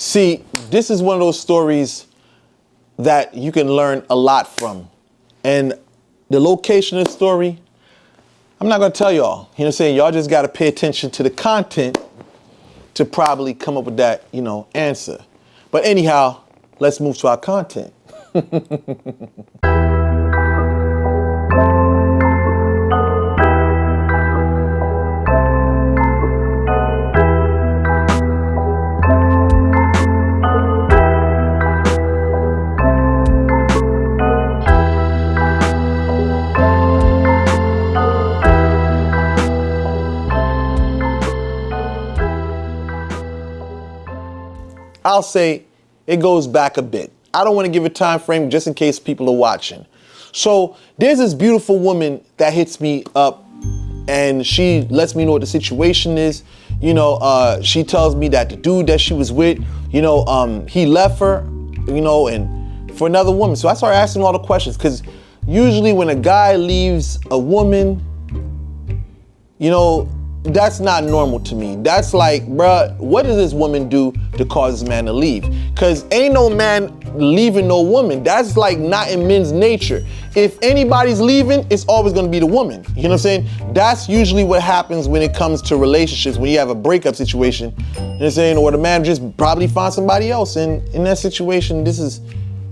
See, this is one of those stories that you can learn a lot from. And the location of the story, I'm not gonna tell y'all. You know what I'm saying? Y'all just gotta pay attention to the content to probably come up with that, answer. But anyhow, let's move to our content. I'll say it goes back a bit. I don't want to give a time frame just in case people are watching. So there's this beautiful woman that hits me up and she lets me know what the situation is. She tells me that the dude that she was with, he left her, and for another woman. So I started asking all the questions because usually when a guy leaves a woman, that's not normal to me. That's like, bruh, what does this woman do to cause this man to leave? Because ain't no man leaving no woman. That's like not in men's nature. If anybody's leaving, it's always gonna be the woman. You know what I'm saying? That's usually what happens when it comes to relationships, when you have a breakup situation. You know what I'm saying? Or the man just probably finds somebody else. And in that situation, this is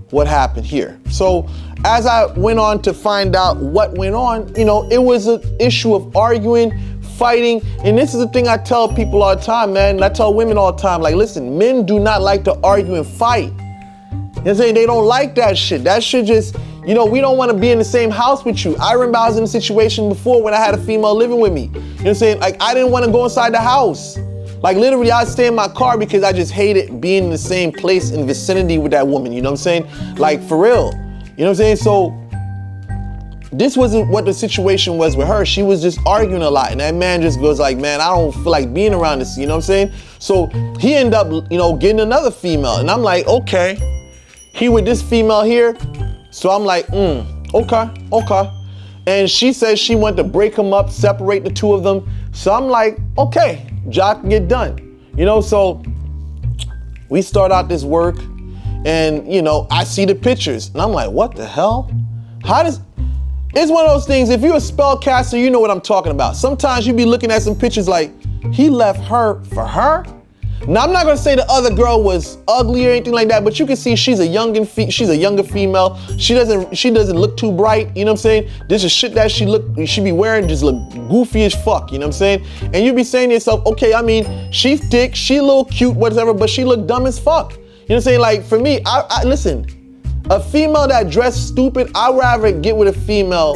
what happened here. So as I went on to find out what went on, it was an issue of arguing, fighting, and this is the thing I tell people all the time, man, and I tell women all the time, like, listen, men do not like to argue and fight. You know what I'm saying? They don't like that shit. That shit just, we don't want to be in the same house with you. I remember I was in a situation before when I had a female living with me. You know what I'm saying? Like, I didn't want to go inside the house. Like, literally, I'd stay in my car because I just hated being in the same place in vicinity with that woman, you know what I'm saying? Like, for real. You know what I'm saying? So, this wasn't what the situation was with her. She was just arguing a lot. And that man just goes like, man, I don't feel like being around this, you know what I'm saying? So he ended up, getting another female. And I'm like, okay, he with this female here. So I'm like, okay. And she says she wanted to break them up, separate the two of them. So I'm like, okay, job can get done. So we start out this work and, I see the pictures and I'm like, what the hell? It's one of those things, if you're a spellcaster, you know what I'm talking about. Sometimes you be looking at some pictures like, he left her for her? Now, I'm not gonna say the other girl was ugly or anything like that, but you can see she's a younger female. She doesn't look too bright, you know what I'm saying? This is shit that she be wearing just look goofy as fuck, you know what I'm saying? And you be saying to yourself, okay, I mean, she's thick, she a little cute, whatever, but she look dumb as fuck. You know what I'm saying? Like, for me, I listen, a female that dressed stupid, I'd rather get with a female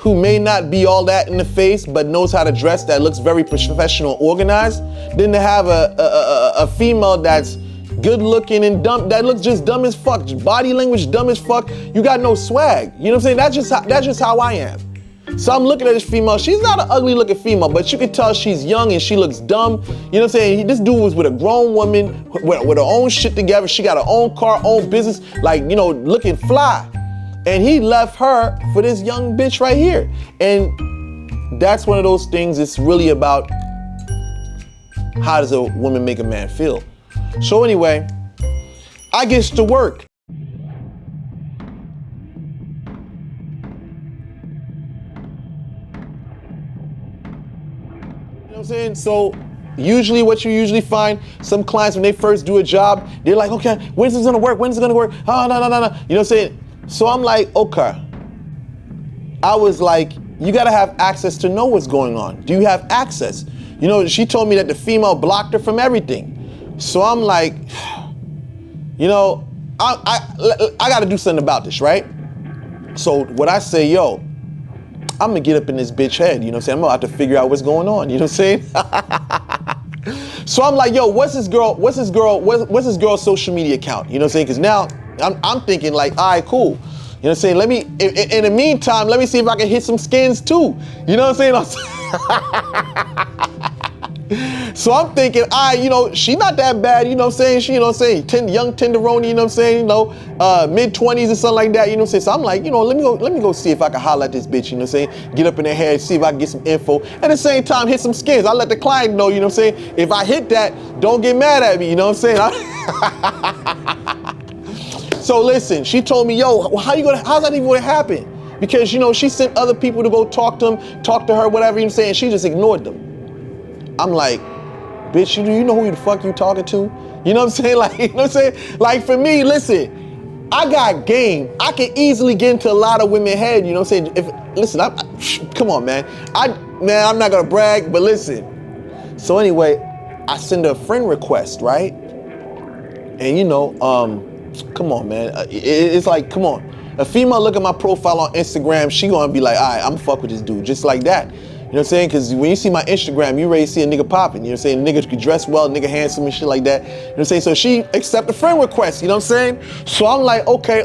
who may not be all that in the face, but knows how to dress, that looks very professional, organized, than to have a female that's good looking and dumb, that looks just dumb as fuck, body language dumb as fuck. You got no swag. You know what I'm saying? That's just how I am. So I'm looking at this female. She's not an ugly looking female, but you can tell she's young and she looks dumb. You know what I'm saying? This dude was with a grown woman with her own shit together. She got her own car, own business, like, looking fly. And he left her for this young bitch right here. And that's one of those things. It's really about how does a woman make a man feel. So anyway, I get to work. You know what I'm saying? So usually what you usually find, some clients when they first do a job, they're like, okay, when's this gonna work? When's it gonna work? Oh, no. You know what I'm saying? So I'm like, okay. I was like, you gotta have access to know what's going on. Do you have access? She told me that the female blocked her from everything. So I'm like, I gotta do something about this, right? So what I say, yo, I'm gonna get up in this bitch head, you know what I'm saying? I'm gonna have to figure out what's going on, you know what I'm saying? So I'm like, yo, what's this girl's social media account? You know what I'm saying? Because now I'm thinking like, all right, cool. You know what I'm saying? Let me, in the meantime, let me see if I can hit some skins too. You know what I'm saying? So I'm thinking, she not that bad, you know what I'm saying? She, young tenderoni, you know what I'm saying? Mid-20s or something like that, you know what I'm saying? So I'm like, let me go see if I can holler at this bitch, you know what I'm saying? Get up in her head, see if I can get some info. At the same time, hit some skins. I let the client know, you know what I'm saying? If I hit that, don't get mad at me, you know what I'm saying? So listen, she told me, yo, how's that even gonna happen? Because, you know, she sent other people to go talk to him, talk to her, whatever you're saying, she just ignored them. I'm like, bitch, you know who the fuck you talking to? You know what I'm saying? Like, you know what I'm saying? Like for me, listen, I got game. I can easily get into a lot of women's head, you know what I'm saying? Listen, come on, man. I'm not gonna brag, but listen. So anyway, I send her a friend request, right? And you know, come on, man. It's like, come on. A female look at my profile on Instagram, she gonna be like, all right, I'm fuck with this dude, just like that. You know what I'm saying? Because when you see my Instagram, you ready to see a nigga popping. You know what I'm saying? Nigga can dress well, nigga handsome and shit like that. You know what I'm saying? So she accept a friend request, you know what I'm saying? So I'm like, okay.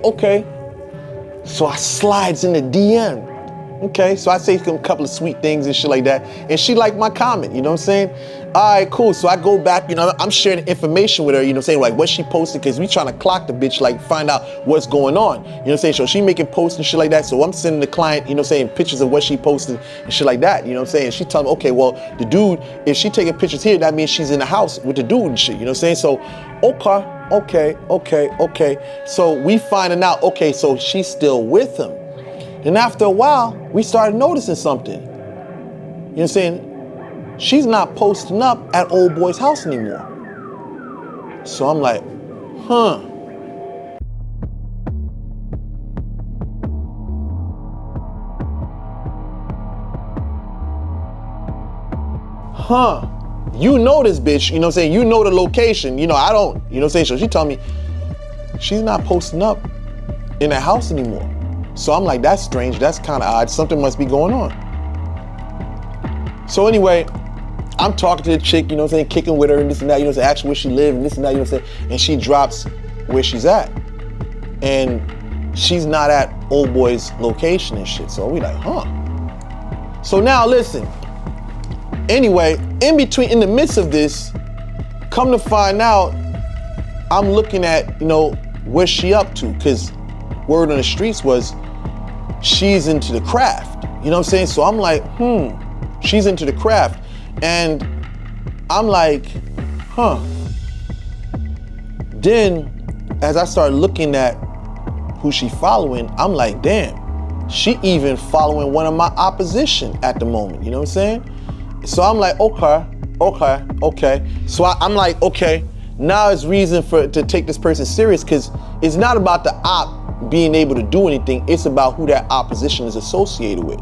So I slides in the DM. Okay, so I say a couple of sweet things and shit like that. And she liked my comment, you know what I'm saying? All right, cool. So I go back, you know, I'm sharing information with her, you know what I'm saying? Like what she posted, because we trying to clock the bitch, like find out what's going on. You know what I'm saying? So she making posts and shit like that. So I'm sending the client, you know what I'm saying, pictures of what she posted and shit like that. You know what I'm saying? She telling me, okay, well, the dude, if she taking pictures here, that means she's in the house with the dude and shit, you know what I'm saying? So, okay. So we finding out, okay, so she's still with him. And after a while, we started noticing something. You know what I'm saying? She's not posting up at old boy's house anymore. So I'm like, huh. You know this bitch, you know what I'm saying? You know the location, you know, I don't, you know what I'm saying? So she told me she's not posting up in the house anymore. So I'm like, that's strange, that's kind of odd, something must be going on. So anyway, I'm talking to the chick, you know what I'm saying, kicking with her and this and that, you know what I'm saying, asking where she lives and this and that, you know what I'm saying, and she drops where she's at. And she's not at old boy's location and shit, so we like, huh. So now listen, anyway, in the midst of this, come to find out, I'm looking at, you know, where's she up to, because word on the streets was, she's into the craft, you know what I'm saying? So I'm like, she's into the craft. And I'm like, huh. Then, as I started looking at who she following, I'm like, damn, she even following one of my opposition at the moment, you know what I'm saying? So I'm like, okay. So I'm like, okay, now it's reason to take this person serious, because it's not about the op being able to do anything, it's about who that opposition is associated with.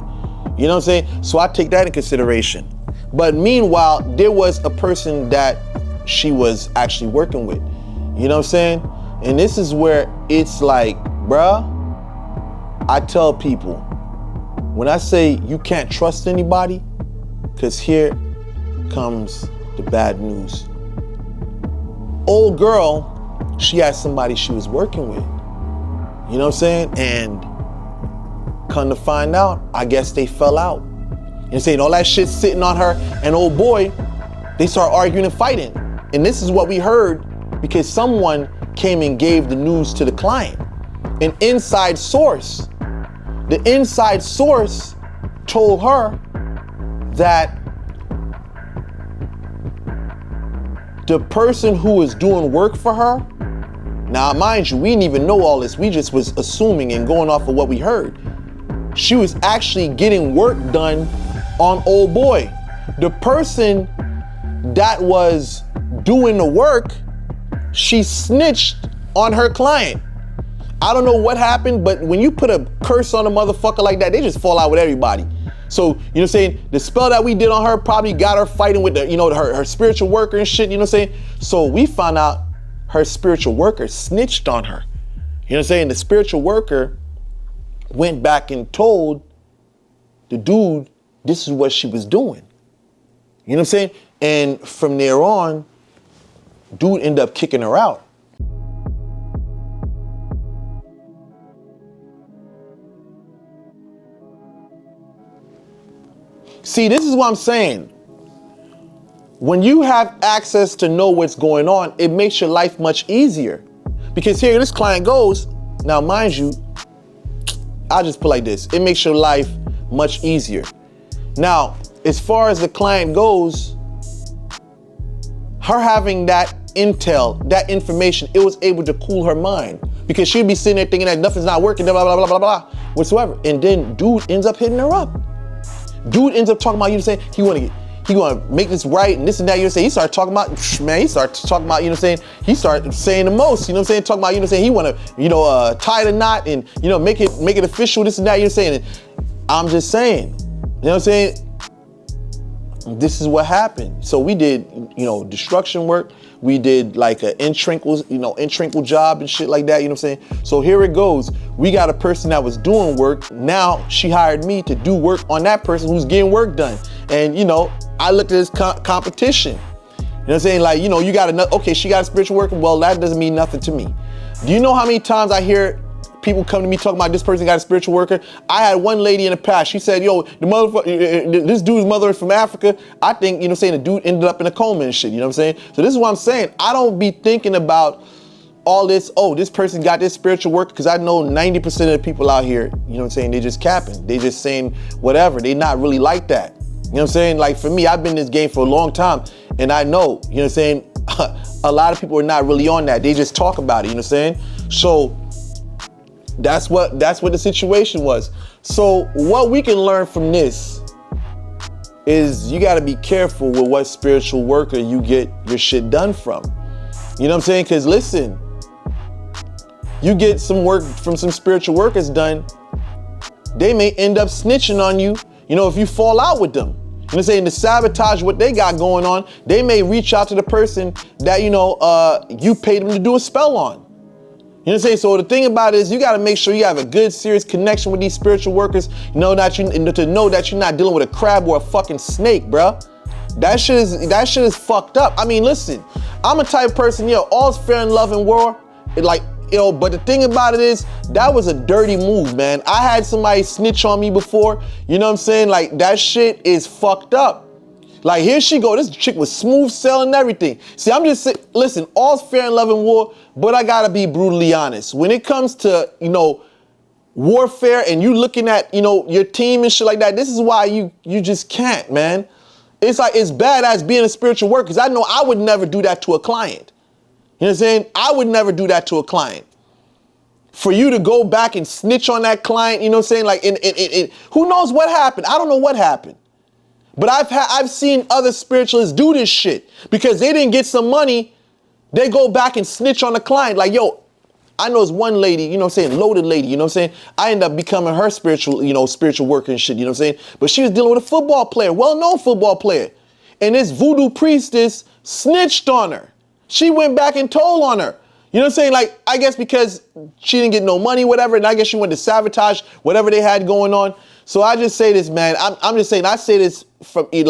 You know what I'm saying? So I take that in consideration. But meanwhile, there was a person that she was actually working with. You know what I'm saying? And this is where it's like, bruh, I tell people, when I say you can't trust anybody, because here comes the bad news. Old girl, she had somebody she was working with. You know what I'm saying? And come to find out, I guess they fell out. You know what I'm saying? All that shit sitting on her and old boy, they start arguing and fighting. And this is what we heard because someone came and gave the news to the client. An inside source. The inside source told her that the person who was doing work for her, now mind you, we didn't even know all this, we just was assuming and going off of what we heard. She was actually getting work done on old boy. The person that was doing the work, she snitched on her client. I don't know what happened, but when you put a curse on a motherfucker like that, they just fall out with everybody. So, you know what I'm saying? The spell that we did on her probably got her fighting with the, you know, her spiritual worker and shit, you know what I'm saying? So we found out her spiritual worker snitched on her. You know what I'm saying? The spiritual worker went back and told the dude this is what she was doing. You know what I'm saying? And from there on, dude ended up kicking her out. See, this is what I'm saying. When you have access to know what's going on, it makes your life much easier. Because here this client goes, now mind you, I'll just put it like this, it makes your life much easier. Now, as far as the client goes, her having that intel, that information, it was able to cool her mind. Because she'd be sitting there thinking that nothing's not working, blah, blah, blah, blah, blah, whatsoever. And then dude ends up hitting her up. Dude ends up talking about, you know what I'm saying, he wanna make this right and this and that, you know what I'm saying? He started talking about, man, he started talking about, you know what I'm saying? He started saying the most, you know what I'm saying? Talking about, you know what I'm saying? He wanna, you know, tie the knot and, you know, make it official, this and that, you know what I'm saying? And I'm just saying, you know what I'm saying? This is what happened. So we did, you know, destruction work. We did like an in-trinkle job and shit like that, you know what I'm saying? So here it goes. We got a person that was doing work. Now she hired me to do work on that person who's getting work done. And, you know, I looked at this competition. You know what I'm saying? Like, you know, you got another, okay, she got a spiritual worker. Well, that doesn't mean nothing to me. Do you know how many times I hear people come to me talking about this person got a spiritual worker? I had one lady in the past, she said, yo, this dude's mother is from Africa. I think, you know what I'm saying, the dude ended up in a coma and shit, you know what I'm saying? So this is what I'm saying. I don't be thinking about all this, oh, this person got this spiritual worker, because I know 90% of the people out here, you know what I'm saying, they just capping. They just saying whatever. They not really like that. You know what I'm saying? Like for me, I've been in this game for a long time, and I know, you know what I'm saying, a lot of people are not really on that. They just talk about it, you know what I'm saying? So that's what the situation was. So what we can learn from this is you got to be careful with what spiritual worker you get your shit done from. You know what I'm saying? Because listen, you get some work from some spiritual workers done, they may end up snitching on you, you know, if you fall out with them. You know what I'm saying? To sabotage what they got going on, they may reach out to the person that, you know, you paid them to do a spell on. You know what I'm saying? So the thing about it is you got to make sure you have a good, serious connection with these spiritual workers. You know that to know that you're not dealing with a crab or a fucking snake, bruh. That shit is fucked up. I mean, listen, I'm a type of person, yo, all's fair in love and war. Like, you know, but the thing about it is that was a dirty move, man. I had somebody snitch on me before. You know what I'm saying? Like that shit is fucked up. Like here she go, this chick was smooth sailing and everything. See, I'm just saying, listen, all's fair in love and war, but I gotta be brutally honest. When it comes to, you know, warfare and you looking at, you know, your team and shit like that, this is why you just can't, man. It's like, it's bad as being a spiritual worker, because I know I would never do that to a client. You know what I'm saying? I would never do that to a client. For you to go back and snitch on that client, you know what I'm saying? Like, who knows what happened? I don't know what happened. But I've seen other spiritualists do this shit because they didn't get some money. They go back and snitch on the client. Like, yo, I know this one lady, you know what I'm saying, loaded lady, you know what I'm saying? I ended up becoming her spiritual worker and shit, you know what I'm saying? But she was dealing with a football player, well-known football player. And this voodoo priestess snitched on her. She went back and told on her. You know what I'm saying? Like, I guess because she didn't get no money, whatever, and I guess she wanted to sabotage whatever they had going on. So I just say this, man. I'm just saying, I say this from the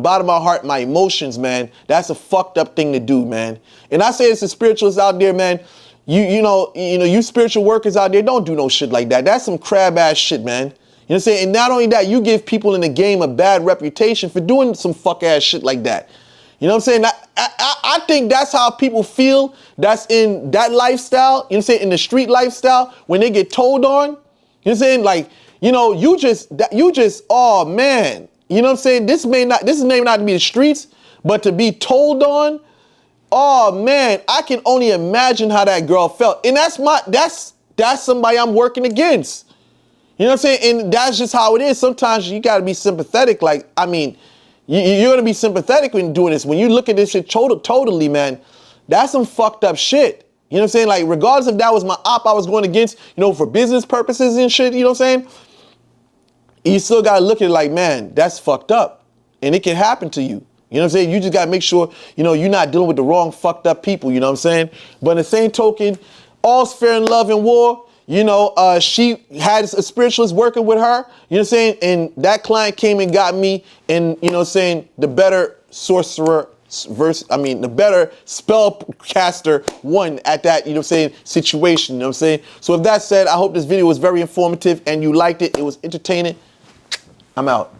bottom of my heart, my emotions, man. That's a fucked up thing to do, man. And I say this to spiritualists out there, man. You spiritual workers out there, don't do no shit like that. That's some crab ass shit, man. You know what I'm saying? And not only that, you give people in the game a bad reputation for doing some fuck ass shit like that. You know what I'm saying? I think that's how people feel that's in that lifestyle, you know what I'm saying, in the street lifestyle, when they get told on. You know what I'm saying? Like, you know, you just, oh man, you know what I'm saying? This may not be the streets, but to be told on, oh man, I can only imagine how that girl felt. And that's somebody I'm working against. You know what I'm saying? And that's just how it is. Sometimes you got to be sympathetic. Like, I mean, you're going to be sympathetic when doing this. When you look at this shit totally, man, that's some fucked up shit. You know what I'm saying? Like, regardless if that was my op I was going against, you know, for business purposes and shit, you know what I'm saying? You still got to look at it like, man, that's fucked up. And it can happen to you. You know what I'm saying? You just got to make sure, you know, you're not dealing with the wrong fucked up people, you know what I'm saying? But in the same token, all's fair in love and war. You know, she had a spiritualist working with her, you know what I'm saying? And that client came and got me, and, you know what I'm saying, the better sorcerer the better spellcaster won at that, you know what I'm saying, situation, you know what I'm saying? So with that said, I hope this video was very informative and you liked it. It was entertaining. I'm out.